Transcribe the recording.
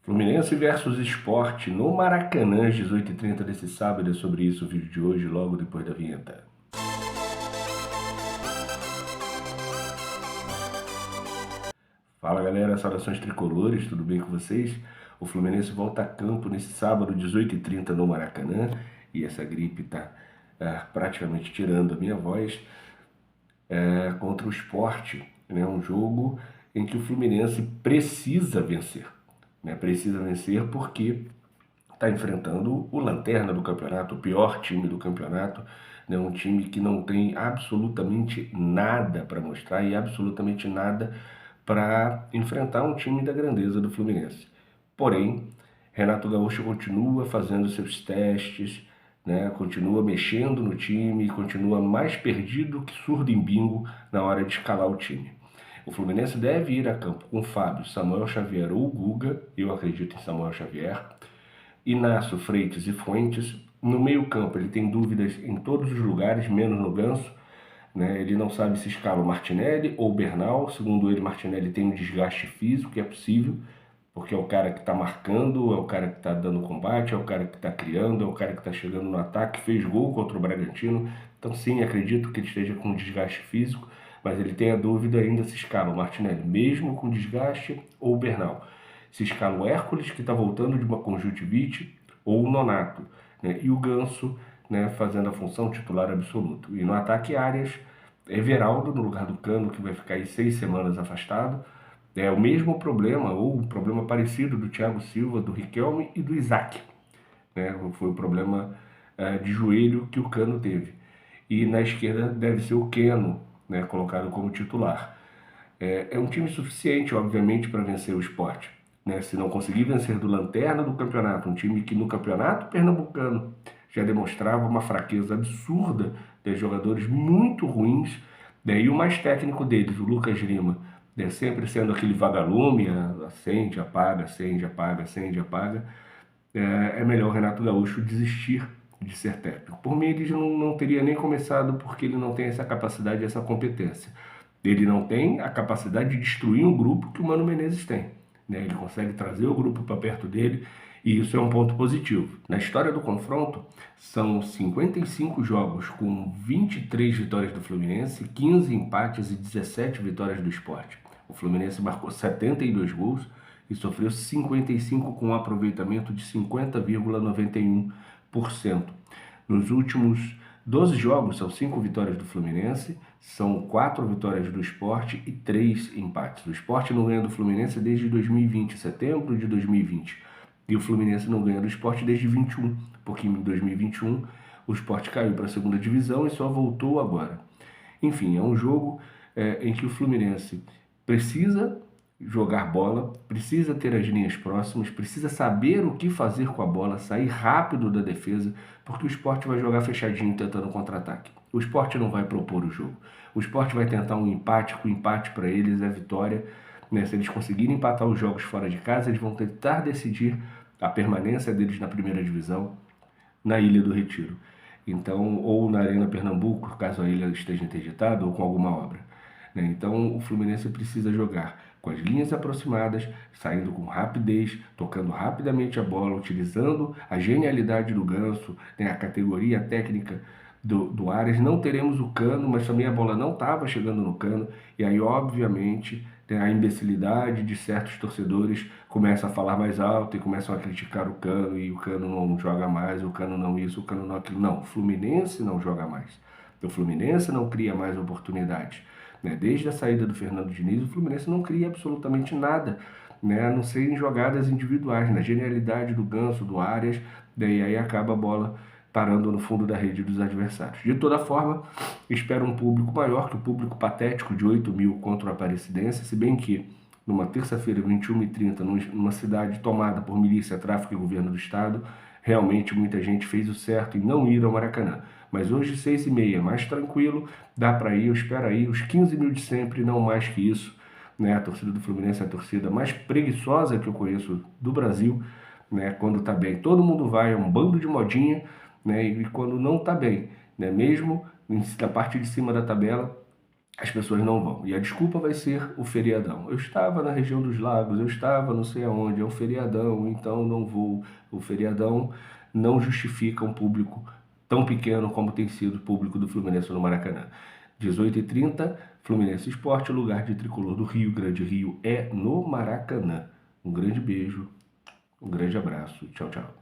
Fluminense versus Sport no Maracanã, às 18h30 desse sábado. É sobre isso o vídeo de hoje, logo depois da vinheta. Fala galera, saudações tricolores, tudo bem com vocês? O Fluminense volta a campo nesse sábado, 18h30 no Maracanã, e essa gripe tá praticamente tirando a minha voz, contra o Sport, né? Um jogo em que o Fluminense precisa vencer, né? Precisa vencer porque está enfrentando o lanterna do campeonato, o pior time do campeonato, né? Um time que não tem absolutamente nada para mostrar e absolutamente nada para enfrentar um time da grandeza do Fluminense. Porém, Renato Gaúcho continua fazendo seus testes, né? Continua mexendo no time, continua mais perdido que surdo em bingo na hora de escalar o time. O Fluminense deve ir a campo com Fábio, Samuel Xavier ou Guga, eu acredito em Samuel Xavier, Inácio, Freitas e Fuentes. No meio-campo, ele tem dúvidas em todos os lugares, menos no Ganso, né? Ele não sabe se escala o Martinelli ou o Bernal. Segundo ele, Martinelli tem um desgaste físico, que é possível, porque é o cara que está marcando, é o cara que está dando combate, é o cara que está criando, é o cara que está chegando no ataque, fez gol contra o Bragantino. Então, sim, acredito que ele esteja com desgaste físico, mas ele tem a dúvida ainda se escala o Martinelli, mesmo com desgaste, ou o Bernal. Se escala o Hércules, que está voltando de uma conjuntivite, ou o Nonato, né? E o Ganso, né, fazendo a função titular absoluto. E no ataque, Arias, Everaldo no lugar do Cano, que vai ficar aí 6 semanas afastado. É o mesmo problema, ou um problema parecido do Thiago Silva, do Riquelme e do Isaac, né? Foi o problema de joelho que o Cano teve. E na esquerda deve ser o Keno, né, colocado como titular. É um time suficiente, obviamente, para vencer o Sport, né? Se não conseguir vencer do lanterna do campeonato, um time que no campeonato pernambucano já demonstrava uma fraqueza absurda, de jogadores muito ruins, né? E o mais técnico deles, o Lucas Lima, né, sempre sendo aquele vagalume, acende, apaga, acende, apaga, acende, apaga. É melhor o Renato Gaúcho desistir de ser técnico. Por mim, ele não teria nem começado, porque ele não tem essa capacidade, essa competência. Ele não tem a capacidade de destruir um grupo que o Mano Menezes tem, né? Ele consegue trazer o grupo para perto dele, e isso é um ponto positivo. Na história do confronto, são 55 jogos com 23 vitórias do Fluminense, 15 empates e 17 vitórias do Sport. O Fluminense marcou 72 gols e sofreu 55 com um aproveitamento de 50,91%. Nos últimos 12 jogos, são 5 vitórias do Fluminense, são 4 vitórias do Sport e 3 empates. O Sport não ganha do Fluminense desde 2020, setembro de 2020. E o Fluminense não ganha do Sport desde 21, porque em 2021 o Sport caiu para a segunda divisão e só voltou agora. Enfim, é um jogo em que o Fluminense precisa jogar bola, precisa ter as linhas próximas, precisa saber o que fazer com a bola, sair rápido da defesa, porque o Sport vai jogar fechadinho tentando contra-ataque. O Sport não vai propor o jogo. O Sport vai tentar um empate, com o empate para eles é vitória, né? Se eles conseguirem empatar os jogos fora de casa, eles vão tentar decidir a permanência deles na primeira divisão, na Ilha do Retiro. Então, ou na Arena Pernambuco, caso a ilha esteja interditada, ou com alguma obra, né? Então, o Fluminense precisa jogar com as linhas aproximadas, saindo com rapidez, tocando rapidamente a bola, utilizando a genialidade do Ganso, né? A categoria técnica do Arias. Não teremos o Cano, mas também a bola não estava chegando no Cano, e aí, obviamente, a imbecilidade de certos torcedores começa a falar mais alto e começam a criticar o Cano, e o Cano não joga mais, o Cano não isso, o Cano não aquilo. Não, o Fluminense não joga mais. O Fluminense não cria mais oportunidades, né? Desde a saída do Fernando Diniz, o Fluminense não cria absolutamente nada, né? A não ser em jogadas individuais, na genialidade do Ganso, do Arias, daí aí acaba a bola parando no fundo da rede dos adversários. De toda forma, espero um público maior que o público patético de 8 mil contra o Aparecidense, se bem que numa terça-feira, 21h30, numa cidade tomada por milícia, tráfico e governo do Estado, realmente muita gente fez o certo em não ir ao Maracanã. Mas hoje, 6h30, mais tranquilo, dá para ir, eu espero aí os 15 mil de sempre, não mais que isso, né? A torcida do Fluminense é a torcida mais preguiçosa que eu conheço do Brasil, né? Quando tá bem, todo mundo vai, é um bando de modinha, né? E quando não tá bem, né? Mesmo na parte de cima da tabela, as pessoas não vão. E a desculpa vai ser o feriadão. Eu estava na região dos lagos, eu estava não sei aonde, é um feriadão, então não vou. O feriadão não justifica um público tão pequeno como tem sido o público do Fluminense no Maracanã. 18h30, Fluminense Esporte, lugar de tricolor do Rio Grande Rio é no Maracanã. Um grande beijo, um grande abraço, tchau, tchau.